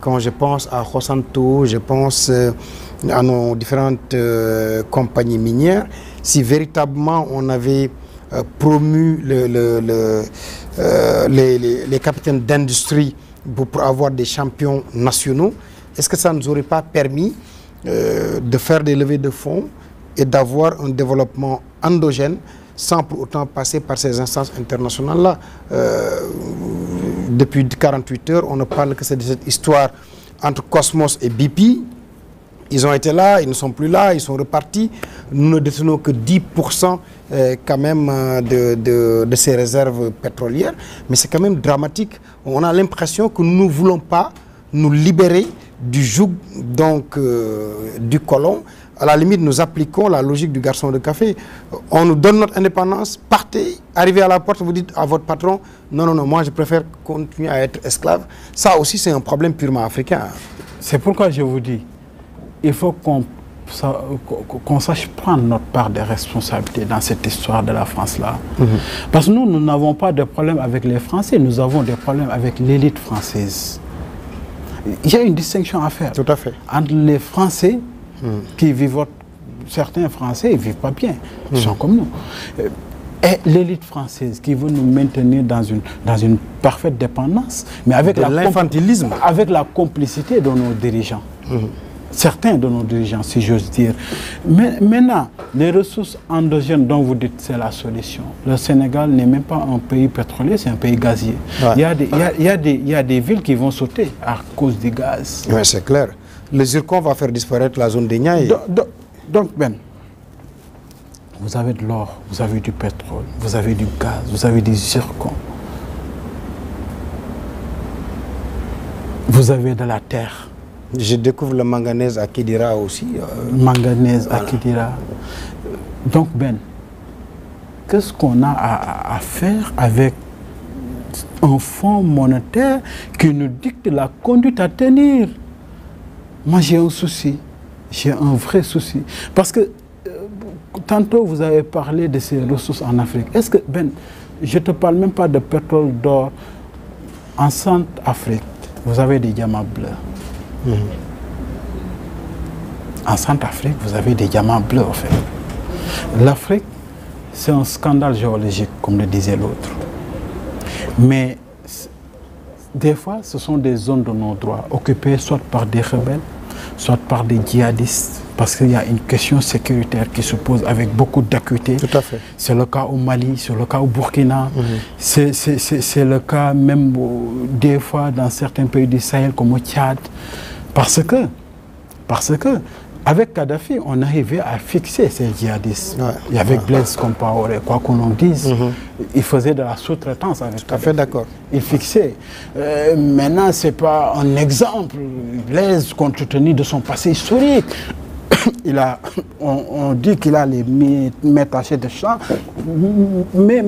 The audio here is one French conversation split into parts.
quand je pense à Khossanto, je pense à nos différentes compagnies minières, si véritablement on avait promu les capitaines d'industrie pour avoir des champions nationaux, est-ce que ça ne nous aurait pas permis de faire des levées de fonds et d'avoir un développement endogène sans pour autant passer par ces instances internationales-là? Depuis 48 heures, on ne parle que de cette histoire entre Cosmos et BP. Ils ont été là, ils ne sont plus là, ils sont repartis. Nous ne détenons que 10% quand même de ces réserves pétrolières. Mais c'est quand même dramatique. On a l'impression que nous ne voulons pas nous libérer du joug donc, du colon. À la limite, nous appliquons la logique du garçon de café. On nous donne notre indépendance, partez, arrivez à la porte, vous dites à votre patron, non, non, non, moi je préfère continuer à être esclave. Ça aussi, c'est un problème purement africain. C'est pourquoi je vous dis, il faut qu'on sache prendre notre part de responsabilité dans cette histoire de la France-là. Parce que nous n'avons pas de problème avec les Français, nous avons des problèmes avec l'élite française. Il y a une distinction à faire. Tout à fait. Entre les Français qui vivent, certains Français ne vivent pas bien, ils sont comme nous. Et l'élite française qui veut nous maintenir dans une parfaite dépendance, mais avec l'infantilisme, avec la complicité de nos dirigeants. Certains de nos dirigeants, si j'ose dire. Mais maintenant, les ressources endogènes dont vous dites c'est la solution. Le Sénégal n'est même pas un pays pétrolier, c'est un pays gazier. Ouais. Il y a des villes qui vont sauter à cause du gaz. Oui, c'est clair. Le zircon va faire disparaître la zone des Niayes. Donc, Ben, vous avez de l'or, vous avez du pétrole, vous avez du gaz, vous avez du zircon. Vous avez de la terre. Je découvre le manganèse à Kidira aussi. Manganèse à Kidira. Donc, Ben, qu'est-ce qu'on a à faire avec un fonds monétaire qui nous dicte la conduite à tenir? Moi, j'ai un souci. J'ai un vrai souci. Parce que tantôt, vous avez parlé de ces ressources en Afrique. Est-ce que, Ben, je ne te parle même pas de pétrole d'or. En Centrafrique, vous avez des diamants bleus. En Centrafrique, vous avez des diamants bleus, en fait. L'Afrique, c'est un scandale géologique, comme le disait l'autre. Mais des fois, ce sont des zones de non-droit occupées soit par des rebelles, soit par des djihadistes, parce qu'il y a une question sécuritaire qui se pose avec beaucoup d'acuité. Tout à fait. C'est le cas au Mali, c'est le cas au Burkina, c'est le cas même des fois dans certains pays du Sahel comme au Tchad. Parce que avec Kadhafi, on arrivait à fixer ces djihadistes. Ouais. Et avec Blaise Compaoré, quoi qu'on en dise, il faisait de la sous-traitance avec Kadhafi. Tout à fait d'accord. Il fixait. Maintenant, ce n'est pas un exemple. Blaise, compte tenu de son passé historique, on dit qu'il a les mains tachées de sang. Mais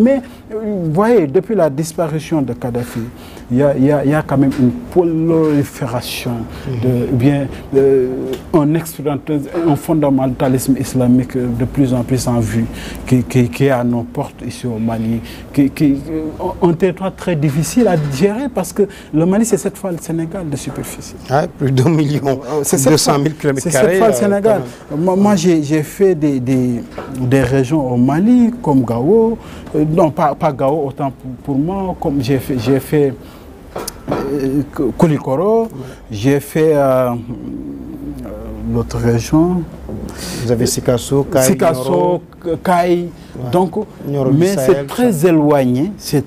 vous voyez, depuis la disparition de Kadhafi, il y a quand même une prolifération un fondamentalisme islamique de plus en plus en vue qui est à nos portes ici au Mali, un territoire très difficile à gérer parce que le Mali c'est cette fois le Sénégal de superficie. Ah, plus de 1 million, 200 000 km². C'est cette fois le Sénégal. Moi j'ai fait des régions au Mali comme Gao, non pas Gao autant pour moi, comme j'ai fait Koulikoro, j'ai fait l'autre région. Vous avez Sikasso, Kaï. Donc, mais c'est très éloigné. C'est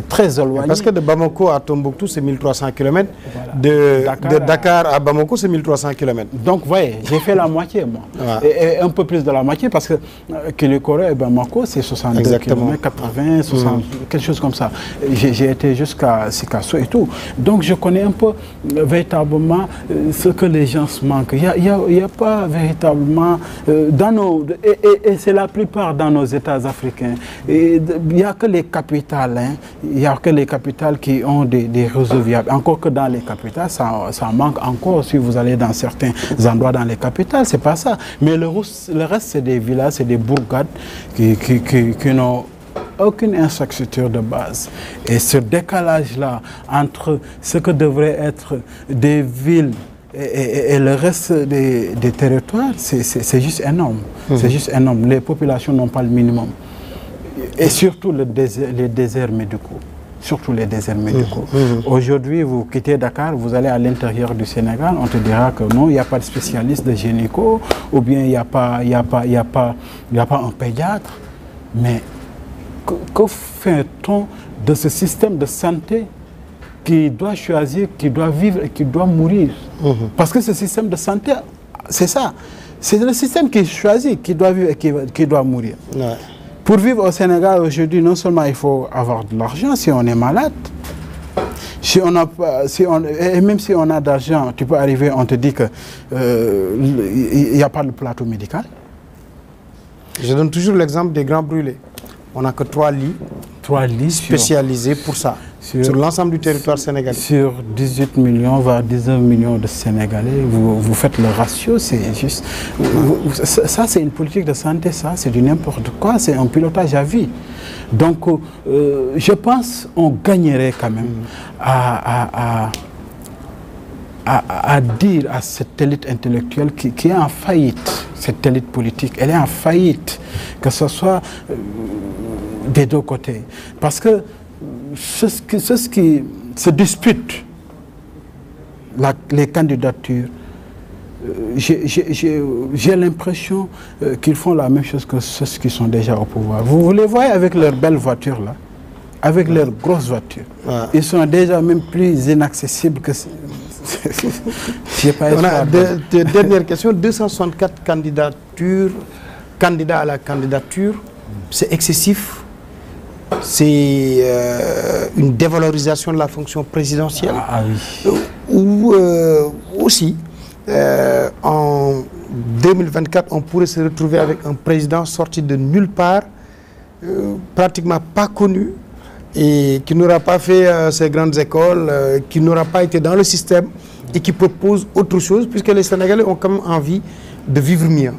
très éloigné. Parce que de Bamako à Tombouctou, c'est 1300 km. Voilà. De Dakar à Bamako, c'est 1300 km. Donc, vous voyez, j'ai fait la moitié, moi. Et un peu plus de la moitié, parce que Koulikoro et Bamako, c'est 62 km, 80, 60, quelque chose comme ça. J'ai été jusqu'à Sikasso et tout. Donc, je connais un peu véritablement ce que les gens se manquent. Il n'y a pas véritablement... dans nos, et c'est la plupart dans nos États africains. Il n'y a que les capitales, il n'y a que les capitales qui ont des réseaux viables. Encore que dans les capitales, ça manque encore si vous allez dans certains endroits dans les capitales, c'est pas ça. Mais le reste, c'est des villages, c'est des bourgades qui n'ont aucune infrastructure de base. Et ce décalage-là entre ce que devraient être des villes et le reste des territoires, c'est juste énorme. C'est juste énorme. Les populations n'ont pas le minimum. Et surtout les déserts médicaux. Surtout les déserts médicaux. Aujourd'hui, vous quittez Dakar, vous allez à l'intérieur du Sénégal, on te dira que non, il n'y a pas de spécialiste de gynéco, ou bien il n'y a pas un pédiatre. Mais que fait-on de ce système de santé qui doit choisir, qui doit vivre et qui doit mourir? Parce que ce système de santé, c'est ça. C'est le système qui choisit, qui doit vivre et qui doit mourir. Ouais. Pour vivre au Sénégal aujourd'hui, non seulement il faut avoir de l'argent si on est malade, et même si on a d'argent, tu peux arriver, on te dit qu'il n'y a pas de plateau médical. Je donne toujours l'exemple des Grands Brûlés. On n'a que 3 lits spécialisés pour ça, sur l'ensemble du territoire sénégalais. Sur 18 millions, voire 19 millions de Sénégalais, vous faites le ratio, c'est juste... Ça, c'est une politique de santé, ça, c'est du n'importe quoi, c'est un pilotage à vie. Donc, je pense qu'on gagnerait quand même à dire à cette élite intellectuelle qui est en faillite, cette élite politique, elle est en faillite, que ce soit des deux côtés. Parce que ceux qui se disputent les candidatures, j'ai l'impression qu'ils font la même chose que ceux qui sont déjà au pouvoir. Vous les voyez avec leurs belles voitures là, avec leurs grosses voitures. Ils sont déjà même plus inaccessibles que... On a dernière question, 264 candidats à la candidature, c'est excessif. C'est une dévalorisation de la fonction présidentielle. Ou aussi, en 2024, on pourrait se retrouver avec un président sorti de nulle part, pratiquement pas connu, et qui n'aura pas fait ses grandes écoles, qui n'aura pas été dans le système et qui propose autre chose, puisque les Sénégalais ont quand même envie de vivre mieux.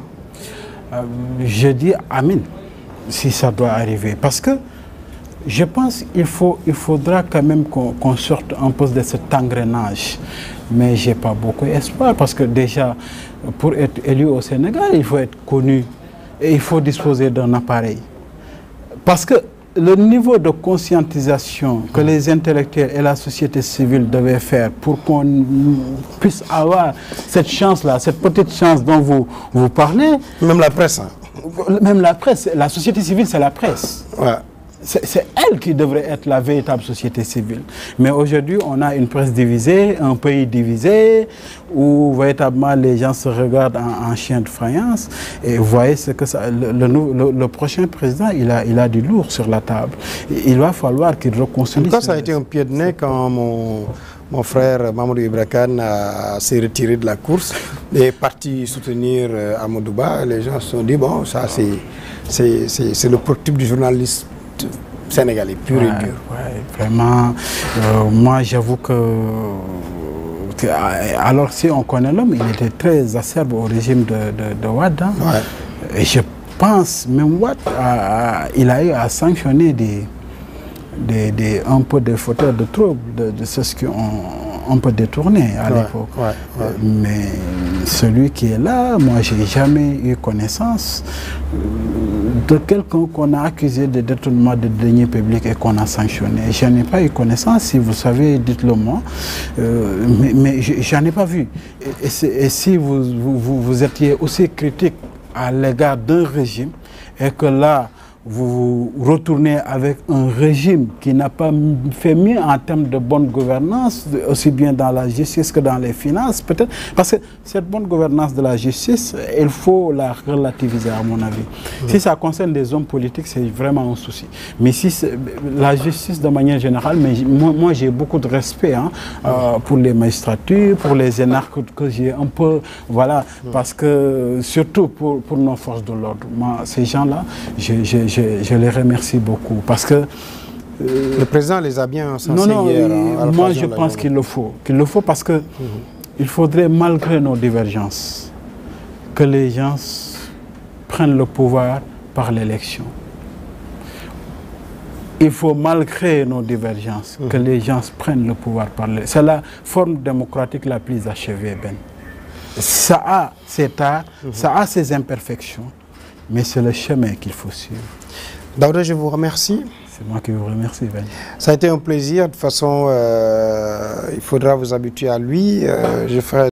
Je dis amen, si ça doit arriver. Parce que je pense qu'il faudra quand même qu'on sorte un peu de cet engrenage. Mais je n'ai pas beaucoup d'espoir, parce que déjà, pour être élu au Sénégal, il faut être connu et il faut disposer d'un appareil. Parce que le niveau de conscientisation que les intellectuels et la société civile devaient faire pour qu'on puisse avoir cette chance-là, cette petite chance dont vous parlez... Même la presse. Hein. Même la presse, la société civile, c'est la presse. Ouais. C'est elle qui devrait être la véritable société civile. Mais aujourd'hui, on a une presse divisée, un pays divisé, où véritablement les gens se regardent en chien de faïence. Et vous voyez ce que ça, le prochain président, il a du lourd sur la table. Il va falloir qu'il reconstruise. Ça a été un pied de nez quand mon frère Mamadou Ibra Kane s'est retiré de la course et est parti soutenir Amadou Ba. Les gens se sont dit, bon, ça c'est le prototype du journaliste sénégalais, pur et dur. Ouais, vraiment, moi j'avoue que... Alors si on connaît l'homme, il était très acerbe au régime de Wade. Hein. Ouais. Et je pense, même Wade, il a eu à sanctionner un peu des fauteurs de troubles, de ceux qui ont un peu détourné à l'époque. Mais celui qui est là, moi j'ai jamais eu connaissance de quelqu'un qu'on a accusé de détournement de deniers publics et qu'on a sanctionné. Je n'ai pas eu connaissance, si vous savez, dites-le moi, mais je n'en ai pas vu. Et si vous étiez aussi critique à l'égard d'un régime et que là, vous retournez avec un régime qui n'a pas fait mieux en termes de bonne gouvernance, aussi bien dans la justice que dans les finances, peut-être. Parce que cette bonne gouvernance de la justice, il faut la relativiser, à mon avis. Si ça concerne les hommes politiques, c'est vraiment un souci. Mais si la justice, de manière générale, mais moi j'ai beaucoup de respect pour les magistratures, pour les énarques que j'ai un peu, voilà, parce que surtout pour nos forces de l'ordre. Ces gens-là, je les remercie beaucoup parce que... le président les a bien censés hier. Moi je pense qu'il le faut. Qu'il le faut parce que il faudrait, malgré nos divergences, que les gens prennent le pouvoir par l'élection. il faut, malgré nos divergences, que les gens prennent le pouvoir par le... C'est la forme démocratique la plus achevée, Ben. Ça a ses tares, ça a ses imperfections, mais c'est le chemin qu'il faut suivre. Daouda, je vous remercie. C'est moi qui vous remercie, Ben. Ça a été un plaisir. De toute façon, il faudra vous habituer à lui. Je ferai